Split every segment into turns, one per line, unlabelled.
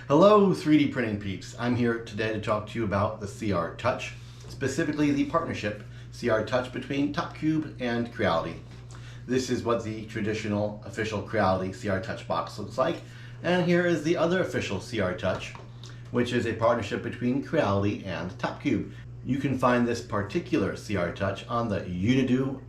Hello 3D printing peeps. I'm here today to talk to you about the CR-TOUCH, specifically the partnership CR-TOUCH between TOPCUBE and Creality. This is what the traditional official Creality CR-TOUCH box looks like, and here is the other official CR-TOUCH, which is a partnership between Creality and TOPCUBE. You can find this particular CR-TOUCH on the Udemy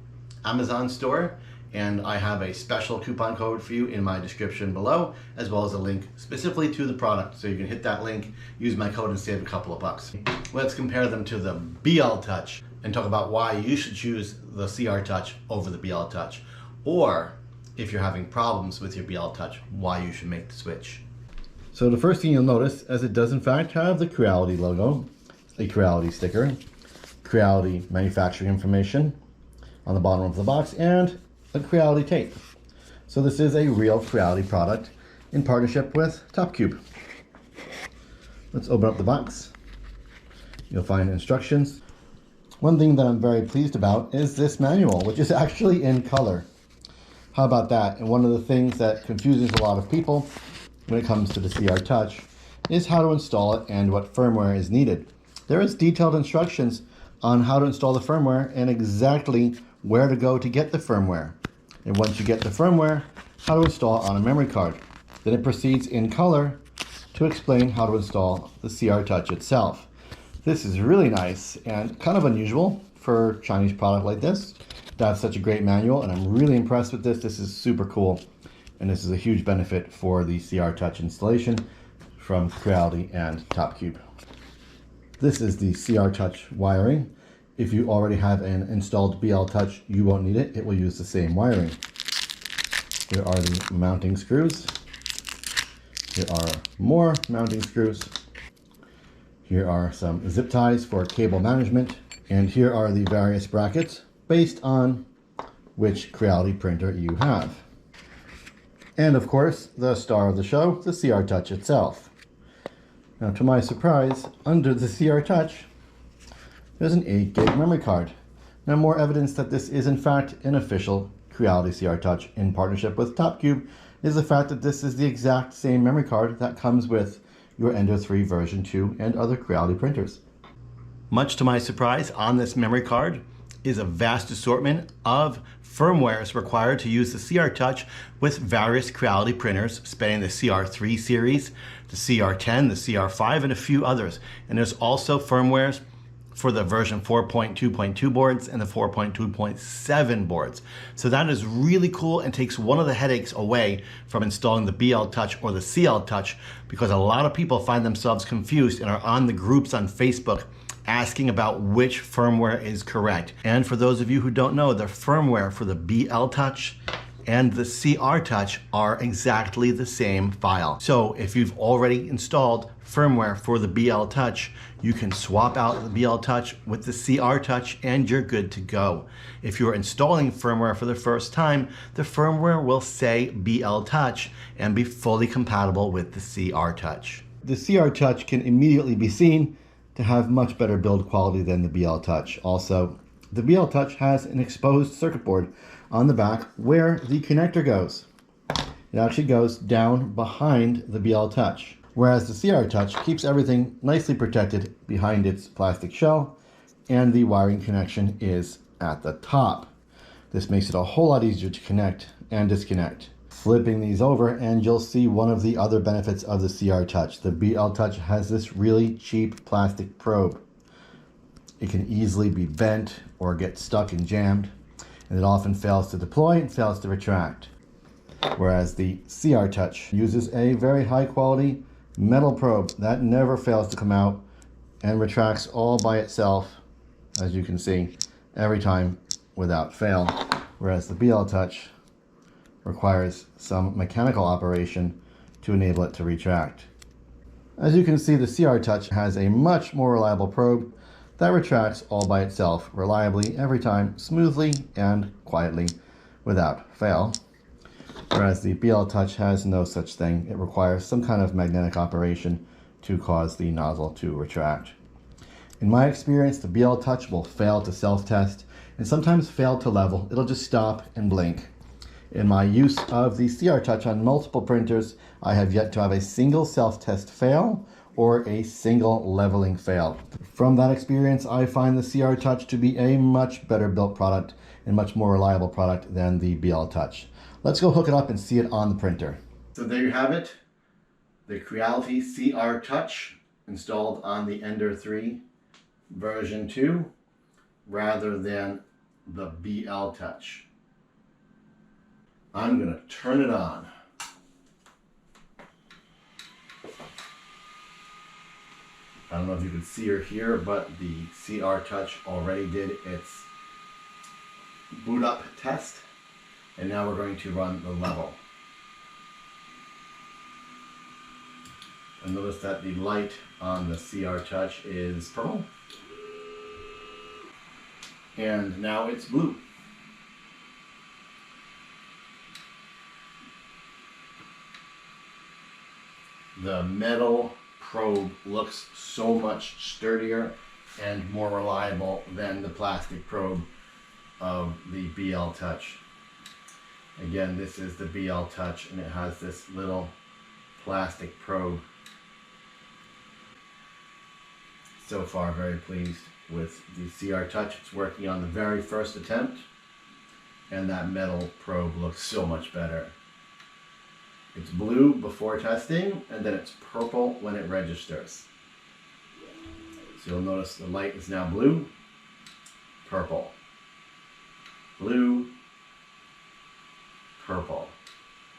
Amazon store, and I have a special coupon code for you in my description below, as well as a link specifically to the product, so you can hit that link, use my code, and save a couple of bucks. Let's compare them to the BL Touch and talk about why you should choose the CR-TOUCH over the BL Touch, or if you're having problems with your BL Touch, why you should make the switch. So the first thing you'll notice is it does in fact have the Creality logo, a Creality sticker, Creality manufacturing information on the bottom of the box, and a Creality tape. So this is a real Creality product in partnership with TOPCUBE. Let's open up the box. You'll find instructions. One thing that I'm very pleased about is this manual, which is actually in color. How about that? And one of the things that confuses a lot of people when it comes to the CR-TOUCH is how to install it and what firmware is needed. There is detailed instructions on how to install the firmware and exactly where to go to get the firmware. And once you get the firmware, how to install it on a memory card. Then it proceeds in color to explain how to install the CR-TOUCH itself. This is really nice and kind of unusual for a Chinese product like this to have such a great manual, and I'm really impressed with this. This is super cool, and this is a huge benefit for the CR-TOUCH installation from Creality and TOPCUBE. This is the CR-TOUCH wiring. If you already have an installed BL Touch, you won't need it. It will use the same wiring. Here are the mounting screws. Here are more mounting screws. Here are some zip ties for cable management. And here are the various brackets based on which Creality printer you have. And of course, the star of the show, the CR-TOUCH itself. Now, to my surprise, under the CR-TOUCH, there's an 8 gig memory card. Now, more evidence that this is in fact an official Creality CR-TOUCH in partnership with TOPCUBE is the fact that this is the exact same memory card that comes with your Ender 3 version 2 and other Creality printers. Much to my surprise, on this memory card is a vast assortment of firmwares required to use the CR-TOUCH with various Creality printers spanning the CR3 series, the CR10, the CR5, and a few others. And there's also firmwares for the version 4.2.2 boards and the 4.2.7 boards. So that is really cool and takes one of the headaches away from installing the BL Touch or the CL Touch, because a lot of people find themselves confused and are on the groups on Facebook asking about which firmware is correct. And for those of you who don't know, the firmware for the BL Touch and the CR-TOUCH are exactly the same file. So if you've already installed firmware for the BL Touch, you can swap out the BL Touch with the CR-TOUCH and you're good to go. If you're installing firmware for the first time, the firmware will say BL Touch and be fully compatible with the CR-TOUCH. The CR-TOUCH can immediately be seen to have much better build quality than the BL Touch. Also, the BL Touch has an exposed circuit board on the back where the connector goes. It actually goes down behind the BL Touch, whereas the CR-TOUCH keeps everything nicely protected behind its plastic shell, and the wiring connection is at the top. This makes it a whole lot easier to connect and disconnect. Flipping these over and you'll see one of the other benefits of the CR-TOUCH. The BL Touch has this really cheap plastic probe. It can easily be bent or get stuck and jammed, and it often fails to deploy and fails to retract. Whereas the CR-TOUCH uses a very high quality metal probe that never fails to come out and retracts all by itself, as you can see, every time without fail. Whereas the BL Touch requires some mechanical operation to enable it to retract. As you can see, the CR-TOUCH has a much more reliable probe that retracts all by itself reliably every time, smoothly and quietly without fail. Whereas the BL Touch has no such thing. It requires some kind of magnetic operation to cause the nozzle to retract. In my experience, the BL Touch will fail to self-test and sometimes fail to level. It'll just stop and blink. In my use of the CR-TOUCH on multiple printers, I have yet to have a single self-test fail or a single leveling fail. From that experience, I find the CR-TOUCH to be a much better built product and much more reliable product than the BL Touch. Let's go hook it up and see it on the printer. So there you have it, the Creality CR-TOUCH installed on the Ender 3 version 2 rather than the BL Touch. I'm going to turn it on. I don't know if you can see or hear, but the CR-TOUCH already did its boot up test, and now we're going to run the level. And notice that the light on the CR-TOUCH is purple, and now it's blue. The metal probe looks so much sturdier and more reliable than the plastic probe of the BL Touch. Again, this is the BL Touch, and it has this little plastic probe. So far, very pleased with the CR-TOUCH. It's working on the very first attempt, and that metal probe looks so much better. It's blue before testing, and then it's purple when it registers. So you'll notice the light is now blue, purple, blue, purple.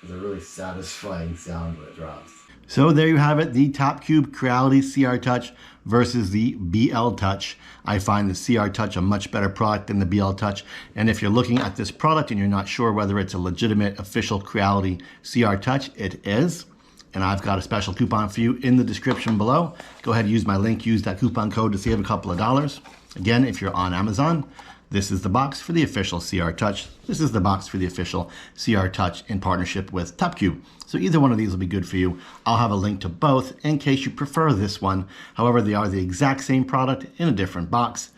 It's a really satisfying sound when it drops. So there you have it, the TOPCUBE Creality CR-TOUCH versus the BL Touch. I find the CR-TOUCH a much better product than the BL Touch. And if you're looking at this product and you're not sure whether it's a legitimate official Creality CR-TOUCH, it is. And I've got a special coupon for you in the description below. Go ahead and use my link, use that coupon code to save a couple of dollars. Again, if you're on Amazon, this is the box for the official CR-TOUCH. This is the box for the official CR-TOUCH in partnership with TOPCUBE. So either one of these will be good for you. I'll have a link to both in case you prefer this one. However, they are the exact same product in a different box.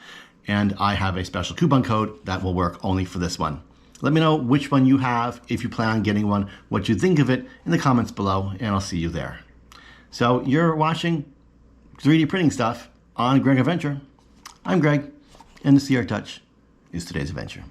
And I have a special coupon code that will work only for this one. Let me know which one you have, if you plan on getting one, what you think of it in the comments below, and I'll see you there. So you're watching 3D printing stuff on Greg Adventure. I'm Greg, and the CR-TOUCH is today's adventure.